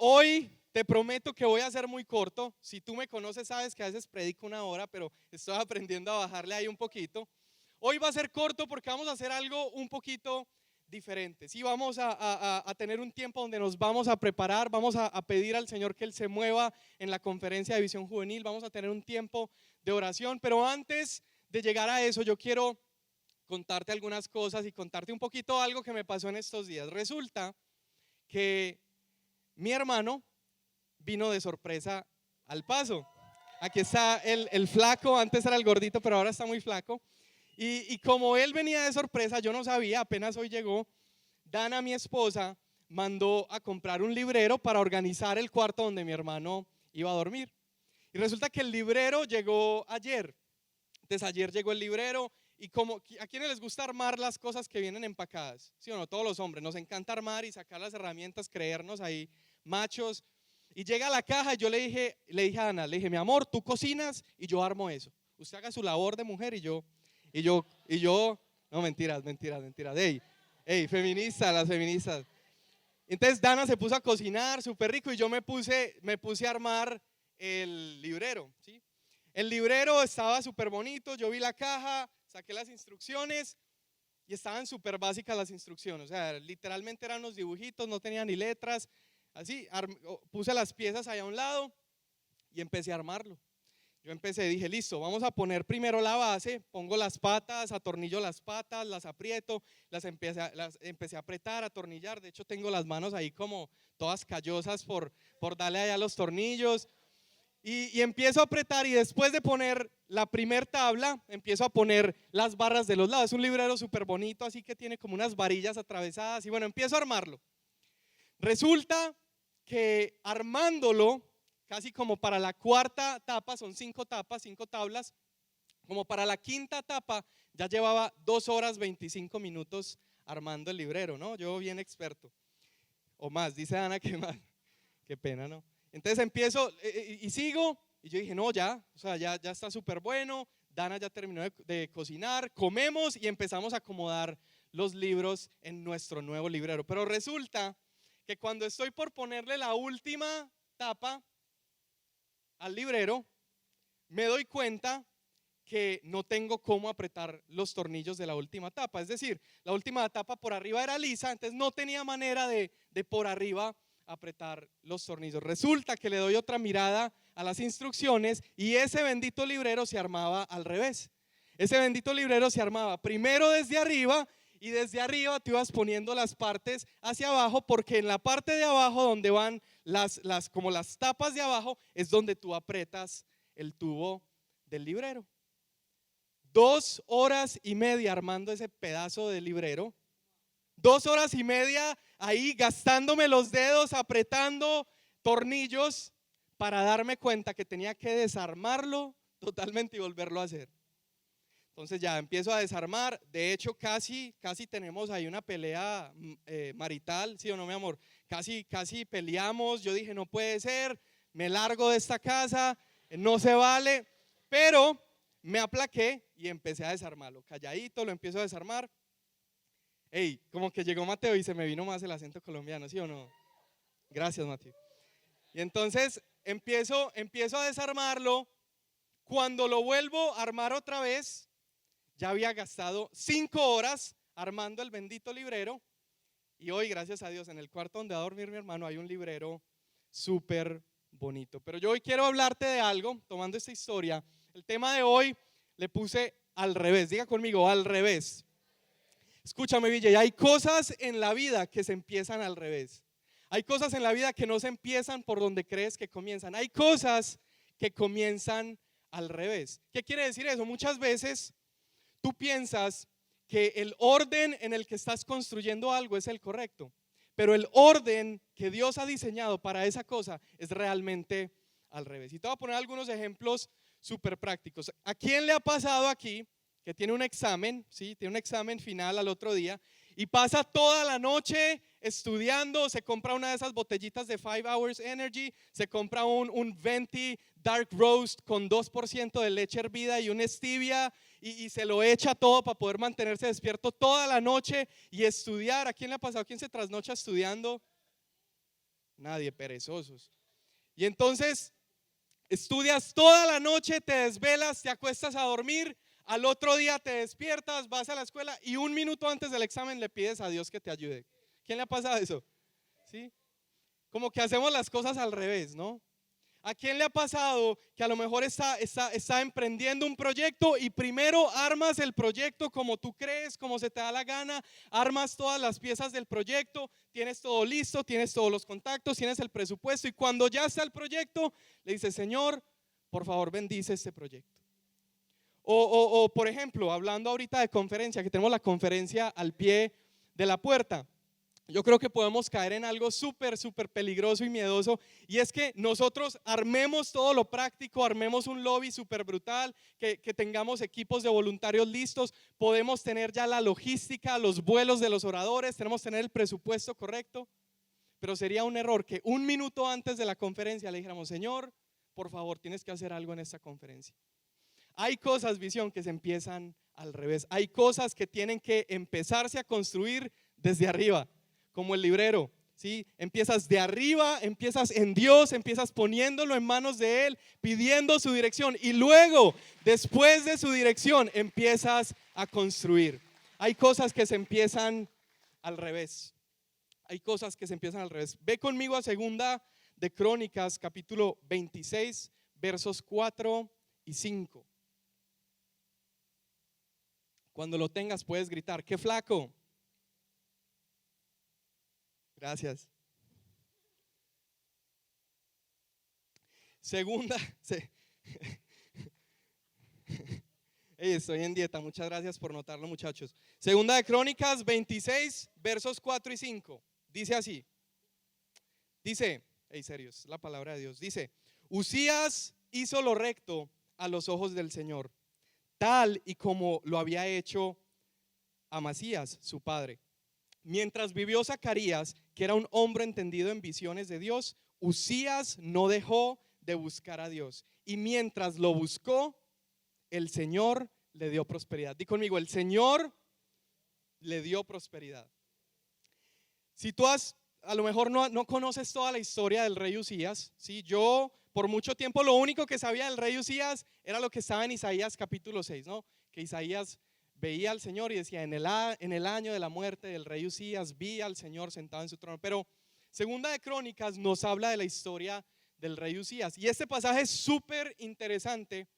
Hoy te prometo que voy a ser muy corto. Si tú me conoces, sabes que a veces predico 1 hora, pero estoy aprendiendo a bajarle ahí un poquito. Hoy va a ser corto porque vamos a hacer algo un poquito diferente. Sí, vamos a tener un tiempo donde nos vamos a preparar, vamos a pedir al Señor que Él se mueva en la conferencia de visión juvenil, vamos a tener un tiempo de oración, pero antes de llegar a eso, yo quiero contarte algunas cosas y contarte un poquito algo que me pasó en estos días. Resulta que mi hermano vino de sorpresa al paso. Aquí está el flaco, antes era el gordito, pero ahora está muy flaco. Y como él venía de sorpresa, yo no sabía, apenas hoy llegó, Dana, mi esposa, mandó a comprar un librero para organizar el cuarto donde mi hermano iba a dormir. Y resulta que el librero llegó ayer. Entonces ayer llegó el librero y como a quienes les gusta armar las cosas que vienen empacadas, ¿sí o no? Todos los hombres, nos encanta armar y sacar las herramientas, creernos ahí machos. Y llega a la caja y yo le dije a Ana, le dije, mi amor, tú cocinas y yo armo eso. Usted haga su labor de mujer y yo, no, mentiras. Ey, feministas, las feministas. Entonces Dana se puso a cocinar súper rico y yo me puse a armar el librero, ¿sí? El librero estaba súper bonito, yo vi la caja, saqué las instrucciones y estaban súper básicas las instrucciones, o sea, literalmente eran unos dibujitos, no tenía ni letras, así, puse las piezas allá a un lado y empecé a armarlo. Yo dije, listo, vamos a poner primero la base, pongo las patas, atornillo las patas, las aprieto, las empecé a apretar, a atornillar, de hecho tengo las manos ahí como todas callosas por darle allá los tornillos. Y empiezo a apretar y después de poner la primer tabla, empiezo a poner las barras de los lados. Es un librero súper bonito, así que tiene como unas varillas atravesadas y bueno, empiezo a armarlo. Resulta que armándolo, casi como para la cuarta tapa, son 5 tapas, 5 tablas, como para la quinta tapa ya llevaba 2 horas 25 minutos armando el librero, ¿no? Yo bien experto, o más, dice Ana que más, qué pena, ¿no? Entonces empiezo y sigo y yo dije, no, ya, o sea, ya está súper bueno, Dana ya terminó de cocinar, comemos y empezamos a acomodar los libros en nuestro nuevo librero. Pero resulta que cuando estoy por ponerle la última tapa al librero, me doy cuenta que no tengo cómo apretar los tornillos de la última tapa. Es decir, la última tapa por arriba era lisa, entonces no tenía manera de por arriba apretar los tornillos. Resulta que le doy otra mirada a las instrucciones y ese bendito librero se armaba al revés. Ese bendito librero se armaba primero desde arriba y desde arriba te ibas poniendo las partes hacia abajo, porque en la parte de abajo donde van como las tapas de abajo es donde tú apretas el tubo del librero. 2 horas y media armando ese pedazo de librero. 2 horas y media ahí gastándome los dedos, apretando tornillos para darme cuenta que tenía que desarmarlo totalmente y volverlo a hacer. Entonces ya empiezo a desarmar. De hecho casi tenemos ahí una pelea marital, ¿sí o no, mi amor? Casi peleamos. Yo dije, no puede ser, me largo de esta casa, no se vale. Pero me aplaqué y empecé a desarmarlo. Calladito lo empiezo a desarmar. Ey, como que llegó Mateo y se me vino más el acento colombiano, ¿sí o no? Gracias, Mateo. Y entonces empiezo a desarmarlo. Cuando lo vuelvo a armar otra vez, ya había gastado 5 horas armando el bendito librero. Y hoy, gracias a Dios, en el cuarto donde va a dormir mi hermano hay un librero súper bonito. Pero yo hoy quiero hablarte de algo, tomando esta historia. El tema de hoy le puse al revés. Diga conmigo, al revés. Escúchame, Villa, y hay cosas en la vida que se empiezan al revés. Hay cosas en la vida que no se empiezan por donde crees que comienzan. Hay cosas que comienzan al revés. ¿Qué quiere decir eso? Muchas veces tú piensas que el orden en el que estás construyendo algo es el correcto, pero el orden que Dios ha diseñado para esa cosa es realmente al revés. Y te voy a poner algunos ejemplos súper prácticos. ¿A quién le ha pasado aquí que tiene un examen, ¿sí? Tiene un examen final al otro día y pasa toda la noche estudiando, se compra una de esas botellitas de 5 Hours Energy, se compra un Venti Dark Roast con 2% de leche hervida y un stevia y se lo echa todo para poder mantenerse despierto toda la noche y estudiar? ¿A quién le ha pasado? ¿Quién se trasnocha estudiando? Nadie, perezosos. Y entonces estudias toda la noche, te desvelas, te acuestas a dormir, al otro día te despiertas, vas a la escuela y un minuto antes del examen le pides a Dios que te ayude. ¿Quién le ha pasado eso? ¿Sí? Como que hacemos las cosas al revés, ¿no? ¿A quién le ha pasado que a lo mejor está emprendiendo un proyecto y primero armas el proyecto como tú crees, como se te da la gana, armas todas las piezas del proyecto, tienes todo listo, tienes todos los contactos, tienes el presupuesto y cuando ya está el proyecto, le dices, Señor, por favor bendice este proyecto? O por ejemplo, hablando ahorita de conferencia, que tenemos la conferencia al pie de la puerta. Yo creo que podemos caer en algo súper peligroso y miedoso, y es que nosotros armemos todo lo práctico, armemos un lobby súper brutal, que tengamos equipos de voluntarios listos, podemos tener ya la logística, los vuelos de los oradores, tenemos que tener el presupuesto correcto, pero sería un error que un minuto antes de la conferencia le dijéramos, Señor, por favor, tienes que hacer algo en esta conferencia. Hay cosas, visión, que se empiezan al revés, hay cosas que tienen que empezarse a construir desde arriba. Como el librero, ¿sí? Empiezas de arriba, empiezas en Dios, empiezas poniéndolo en manos de Él, pidiendo su dirección y luego, después de su dirección, empiezas a construir. Hay cosas que se empiezan al revés. Hay cosas que se empiezan al revés. Ve conmigo a Segunda de Crónicas, capítulo 26, versos 4 y 5. Cuando lo tengas puedes gritar, ¡qué flaco! Gracias. Segunda, estoy en dieta, muchas gracias por notarlo, muchachos. Segunda de Crónicas 26, versos 4 y 5. Dice así. Dice, serios, la palabra de Dios. Dice, Uzías hizo lo recto a los ojos del Señor, tal y como lo había hecho Amasías, su padre. Mientras vivió Zacarías, que era un hombre entendido en visiones de Dios, Uzías no dejó de buscar a Dios. Y mientras lo buscó, el Señor le dio prosperidad. Di conmigo, el Señor le dio prosperidad. Si tú a lo mejor no conoces toda la historia del rey Uzías, ¿sí? Yo por mucho tiempo lo único que sabía del rey Uzías era lo que estaba en Isaías capítulo 6, ¿no? Que Isaías veía al Señor y decía, en el año de la muerte del rey Uzías vi al Señor sentado en su trono. Pero Segunda de Crónicas nos habla de la historia del rey Uzías. Y este pasaje es súper interesante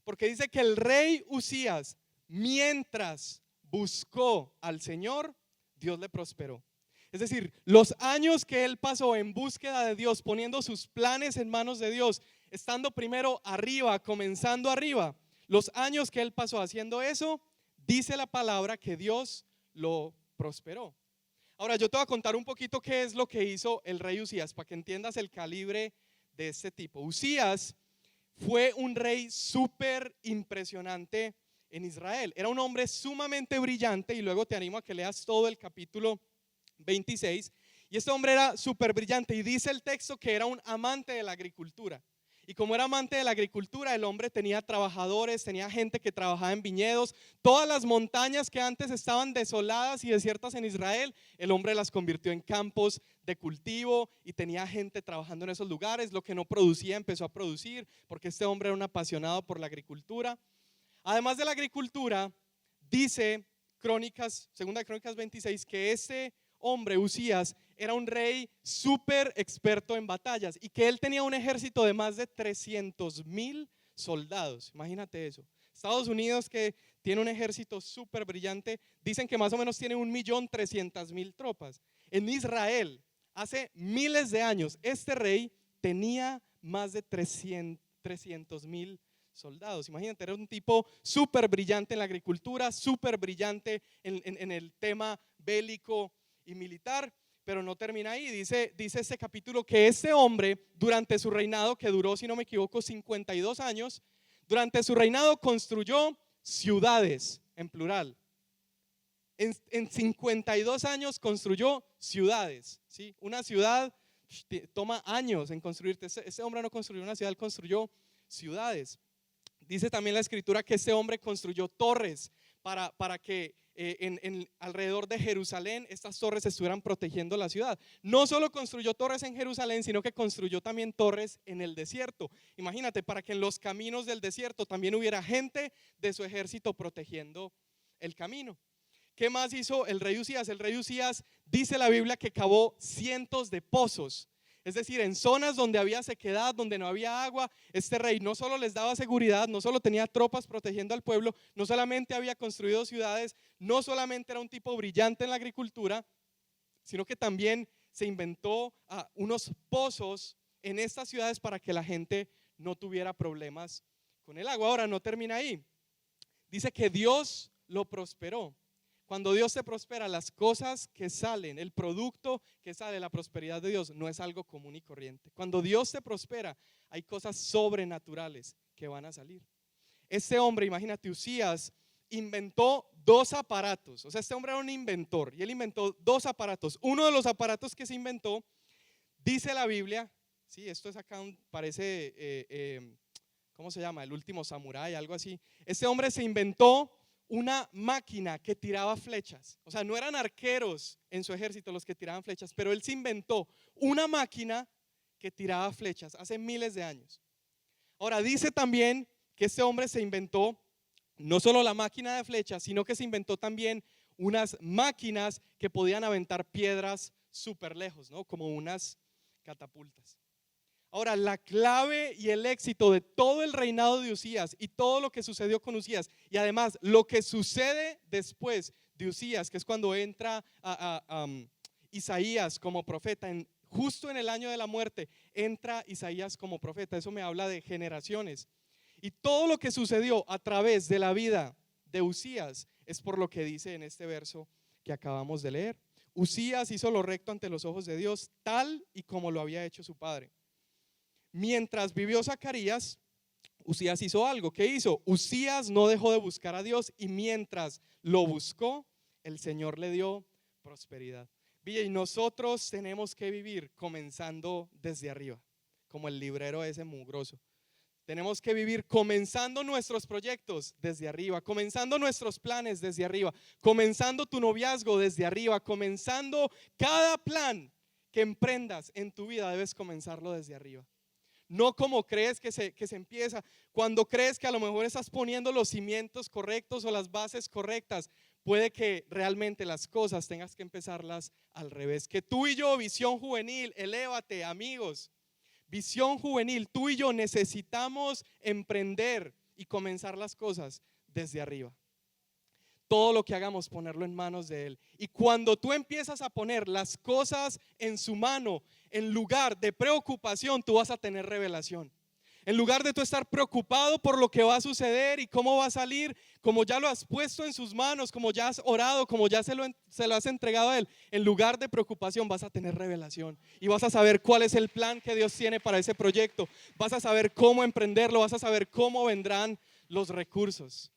porque dice que el rey Uzías, mientras buscó al Señor, Dios le prosperó. Es decir, los años que él pasó en búsqueda de Dios, poniendo sus planes en manos de Dios, estando primero arriba, comenzando arriba, los años que él pasó haciendo eso, dice la palabra que Dios lo prosperó. Ahora yo te voy a contar un poquito qué es lo que hizo el rey Uzías para que entiendas el calibre de este tipo. Uzías fue un rey súper impresionante en Israel. Era un hombre sumamente brillante y luego te animo a que leas todo el capítulo 26. Y este hombre era súper brillante y dice el texto que era un amante de la agricultura. Y como era amante de la agricultura, el hombre tenía trabajadores, tenía gente que trabajaba en viñedos. Todas las montañas que antes estaban desoladas y desiertas en Israel, el hombre las convirtió en campos de cultivo y tenía gente trabajando en esos lugares. Lo que no producía empezó a producir porque este hombre era un apasionado por la agricultura. Además de la agricultura, dice Segunda de Crónicas 26, que este hombre, Uzías, era un rey súper experto en batallas y que él tenía un ejército de más de 300,000 soldados. Imagínate eso. Estados Unidos, que tiene un ejército súper brillante, dicen que más o menos tiene 1,300,000 tropas. En Israel, hace miles de años, este rey tenía más de 300,000 soldados. Imagínate, era un tipo súper brillante en la agricultura, súper brillante en el tema bélico y militar. Pero no termina ahí, dice este capítulo que este hombre durante su reinado, que duró si no me equivoco 52 años, durante su reinado construyó ciudades, en plural. En 52 años construyó ciudades, ¿sí? Una ciudad toma años en construirte. Este hombre no construyó una ciudad, él construyó ciudades. Dice también la escritura que este hombre construyó torres para que alrededor de Jerusalén, estas torres estuvieran protegiendo la ciudad. No solo construyó torres en Jerusalén, sino que construyó también torres en el desierto. Imagínate, para que en los caminos del desierto también hubiera gente de su ejército protegiendo el camino. ¿Qué más hizo el rey Usías? El rey Usías, dice la Biblia, que cavó cientos de pozos. Es decir, en zonas donde había sequedad, donde no había agua, este rey no solo les daba seguridad, no solo tenía tropas protegiendo al pueblo, no solamente había construido ciudades, no solamente era un tipo brillante en la agricultura, sino que también se inventó unos pozos en estas ciudades para que la gente no tuviera problemas con el agua. Ahora no termina ahí. Dice que Dios lo prosperó. Cuando Dios te prospera, las cosas que salen, el producto que sale de la prosperidad de Dios no es algo común y corriente. Cuando Dios te prospera, hay cosas sobrenaturales que van a salir. Este hombre, imagínate, Usías, inventó 2 aparatos. O sea, este hombre era un inventor y él inventó 2 aparatos. Uno de los aparatos que se inventó, dice la Biblia, sí, esto es acá, parece, ¿cómo se llama? El último samurái, algo así. Este hombre se inventó una máquina que tiraba flechas. O sea, no eran arqueros en su ejército los que tiraban flechas, pero él se inventó una máquina que tiraba flechas hace miles de años. Ahora, dice también que este hombre se inventó no solo la máquina de flechas, sino que se inventó también unas máquinas que podían aventar piedras súper lejos, ¿no? Como unas catapultas. Ahora, la clave y el éxito de todo el reinado de Usías y todo lo que sucedió con Usías, y además lo que sucede después de Usías, que es cuando entra Isaías como profeta, justo en el año de la muerte, entra Isaías como profeta. Eso me habla de generaciones. Y todo lo que sucedió a través de la vida de Usías es por lo que dice en este verso que acabamos de leer. Usías hizo lo recto ante los ojos de Dios, tal y como lo había hecho su padre. Mientras vivió Zacarías, Usías hizo algo. ¿Qué hizo? Usías no dejó de buscar a Dios y mientras lo buscó, el Señor le dio prosperidad. Y nosotros tenemos que vivir comenzando desde arriba, como el librero ese mugroso. Tenemos que vivir comenzando nuestros proyectos desde arriba, comenzando nuestros planes desde arriba, comenzando tu noviazgo desde arriba, comenzando cada plan que emprendas en tu vida, debes comenzarlo desde arriba. No como crees que se empieza, cuando crees que a lo mejor estás poniendo los cimientos correctos o las bases correctas, puede que realmente las cosas tengas que empezarlas al revés. Que tú y yo, Visión Juvenil, elévate, amigos, Visión Juvenil, tú y yo necesitamos emprender y comenzar las cosas desde arriba. Todo lo que hagamos, ponerlo en manos de Él. Y cuando tú empiezas a poner las cosas en su mano, en lugar de preocupación, tú vas a tener revelación. En lugar de tú estar preocupado por lo que va a suceder y cómo va a salir, como ya lo has puesto en sus manos, como ya has orado, como ya se lo has entregado a Él, en lugar de preocupación vas a tener revelación y vas a saber cuál es el plan que Dios tiene para ese proyecto. Vas a saber cómo emprenderlo, vas a saber cómo vendrán los recursos.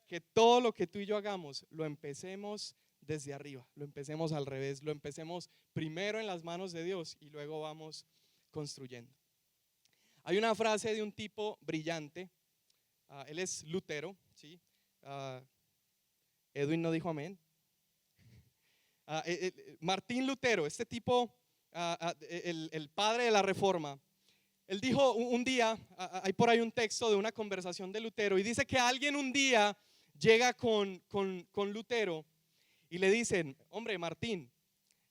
Que todo lo que tú y yo hagamos lo empecemos desde arriba, lo empecemos al revés, lo empecemos primero en las manos de Dios y luego vamos construyendo. Hay una frase de un tipo brillante, él es Lutero, ¿sí? Edwin no dijo amén. Martín Lutero, este tipo, el padre de la Reforma, él dijo un día, hay por ahí un texto de una conversación de Lutero y dice que alguien un día llega con Lutero y le dicen: hombre, Martín,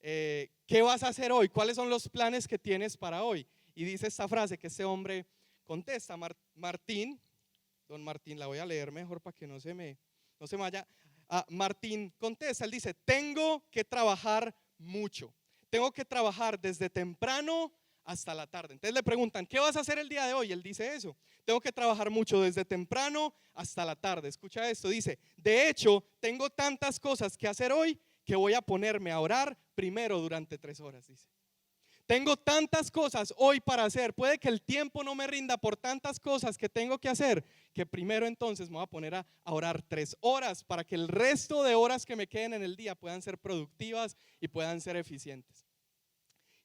¿qué vas a hacer hoy? ¿Cuáles son los planes que tienes para hoy? Y dice esta frase que este hombre contesta, don Martín, la voy a leer mejor para que no se me vaya. Martín contesta, él dice: tengo que trabajar mucho, tengo que trabajar desde temprano hasta la tarde. Entonces le preguntan: ¿qué vas a hacer el día de hoy? Él dice eso: tengo que trabajar mucho desde temprano hasta la tarde. Escucha esto, dice: de hecho, tengo tantas cosas que hacer hoy que voy a ponerme a orar primero durante 3 horas, dice. Tengo tantas cosas hoy para hacer, puede que el tiempo no me rinda por tantas cosas que tengo que hacer, que primero entonces me voy a poner a orar 3 horas para que el resto de horas que me queden en el día puedan ser productivas y puedan ser eficientes.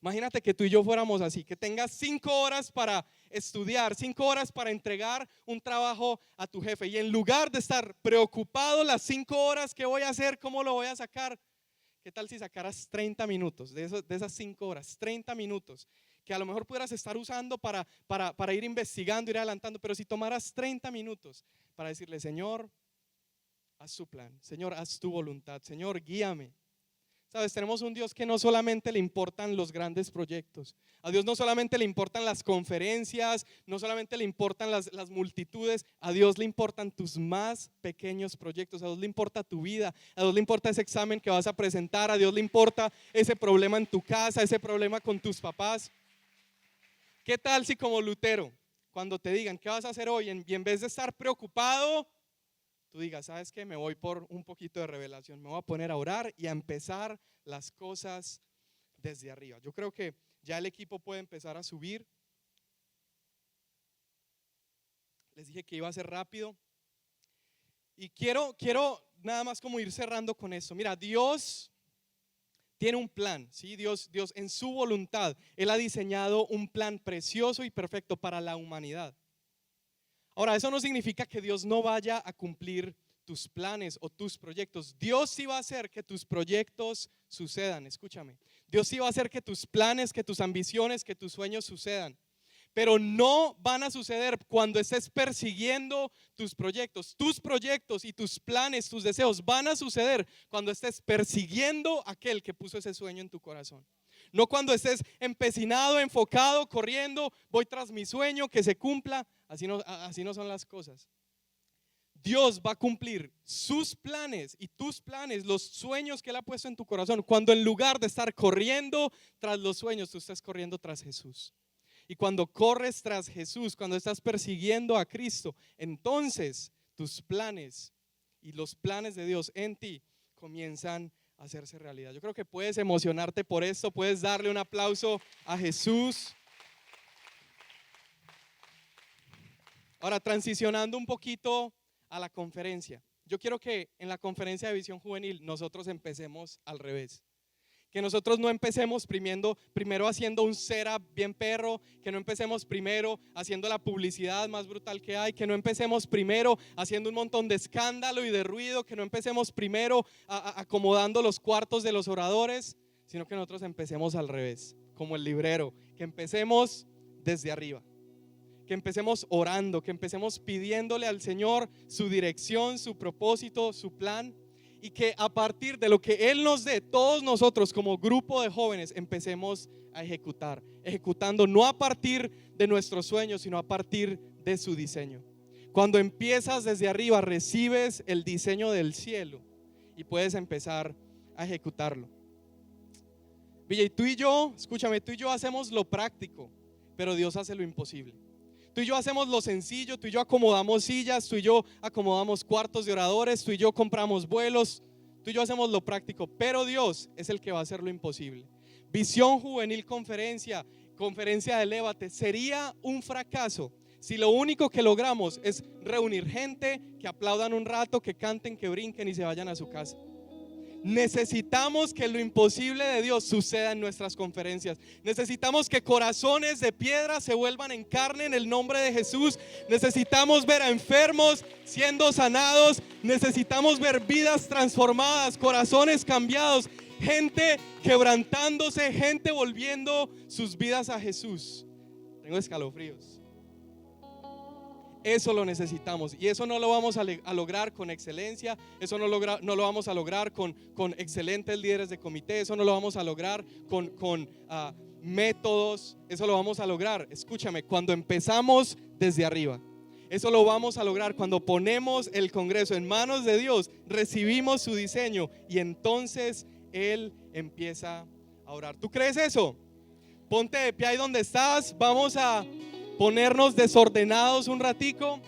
Imagínate que tú y yo fuéramos así, que tengas 5 horas para estudiar, 5 horas para entregar un trabajo a tu jefe y en lugar de estar preocupado las 5 horas, ¿qué voy a hacer? ¿Cómo lo voy a sacar? ¿Qué tal si sacaras 30 minutos de esas 5 horas, 30 minutos? Que a lo mejor pudieras estar usando para ir investigando, ir adelantando, pero si tomaras 30 minutos para decirle, Señor, haz tu plan, Señor, haz tu voluntad, Señor, guíame. Sabes, tenemos un Dios que no solamente le importan los grandes proyectos, a Dios no solamente le importan las conferencias, no solamente le importan las multitudes, a Dios le importan tus más pequeños proyectos, a Dios le importa tu vida, a Dios le importa ese examen que vas a presentar, a Dios le importa ese problema en tu casa, ese problema con tus papás. ¿Qué tal si como Lutero, cuando te digan qué vas a hacer hoy y en vez de estar preocupado, tú digas, ¿sabes qué? Me voy por un poquito de revelación, me voy a poner a orar y a empezar las cosas desde arriba. Yo creo que ya el equipo puede empezar a subir. Les dije que iba a ser rápido. Y quiero nada más como ir cerrando con esto. Mira, Dios tiene un plan, ¿sí? Dios en su voluntad, Él ha diseñado un plan precioso y perfecto para la humanidad. Ahora, eso no significa que Dios no vaya a cumplir tus planes o tus proyectos. Dios sí va a hacer que tus proyectos sucedan, escúchame. Dios sí va a hacer que tus planes, que tus ambiciones, que tus sueños sucedan. Pero no van a suceder cuando estés persiguiendo tus proyectos. Tus proyectos y tus planes, tus deseos van a suceder cuando estés persiguiendo a aquel que puso ese sueño en tu corazón. No cuando estés empecinado, enfocado, corriendo, voy tras mi sueño, que se cumpla. Así no son las cosas. Dios va a cumplir sus planes y tus planes, los sueños que Él ha puesto en tu corazón, cuando en lugar de estar corriendo tras los sueños, tú estás corriendo tras Jesús. Y cuando corres tras Jesús, cuando estás persiguiendo a Cristo, entonces tus planes y los planes de Dios en ti comienzan a hacerse realidad. Yo creo que puedes emocionarte por esto, puedes darle un aplauso a Jesús. Ahora, transicionando un poquito a la conferencia. Yo quiero que en la conferencia de Visión Juvenil nosotros empecemos al revés. Que nosotros no empecemos primero haciendo un setup bien perro, que no empecemos primero haciendo la publicidad más brutal que hay, que no empecemos primero haciendo un montón de escándalo y de ruido, que no empecemos primero acomodando los cuartos de los oradores, sino que nosotros empecemos al revés, como el librero, que empecemos desde arriba. Que empecemos orando, que empecemos pidiéndole al Señor su dirección, su propósito, su plan, y que a partir de lo que Él nos dé, todos nosotros como grupo de jóvenes empecemos a ejecutando no a partir de nuestros sueños, sino a partir de su diseño. Cuando empiezas desde arriba, recibes el diseño del cielo y puedes empezar a ejecutarlo. Villa, y tú y yo, escúchame, tú y yo hacemos lo práctico, pero Dios hace lo imposible. Tú y yo hacemos lo sencillo, tú y yo acomodamos sillas, tú y yo acomodamos cuartos de oradores, tú y yo compramos vuelos, tú y yo hacemos lo práctico, pero Dios es el que va a hacer lo imposible. Visión Juvenil Conferencia de Elévate sería un fracaso si lo único que logramos es reunir gente, que aplaudan un rato, que canten, que brinquen y se vayan a su casa. Necesitamos que lo imposible de Dios suceda en nuestras conferencias. Necesitamos que corazones de piedra se vuelvan en carne en el nombre de Jesús. Necesitamos ver a enfermos siendo sanados. Necesitamos ver vidas transformadas, corazones cambiados, gente quebrantándose, gente volviendo sus vidas a Jesús. Tengo escalofríos. Eso lo necesitamos y eso no lo vamos a lograr con excelencia, eso no lo vamos a lograr con excelentes líderes de comité, eso no lo vamos a lograr con métodos, eso lo vamos a lograr, escúchame, cuando empezamos desde arriba. Eso lo vamos a lograr cuando ponemos el Congreso en manos de Dios, recibimos su diseño y entonces Él empieza a orar. ¿Tú crees eso? Ponte de pie ahí donde estás, vamos a ponernos desordenados un ratico.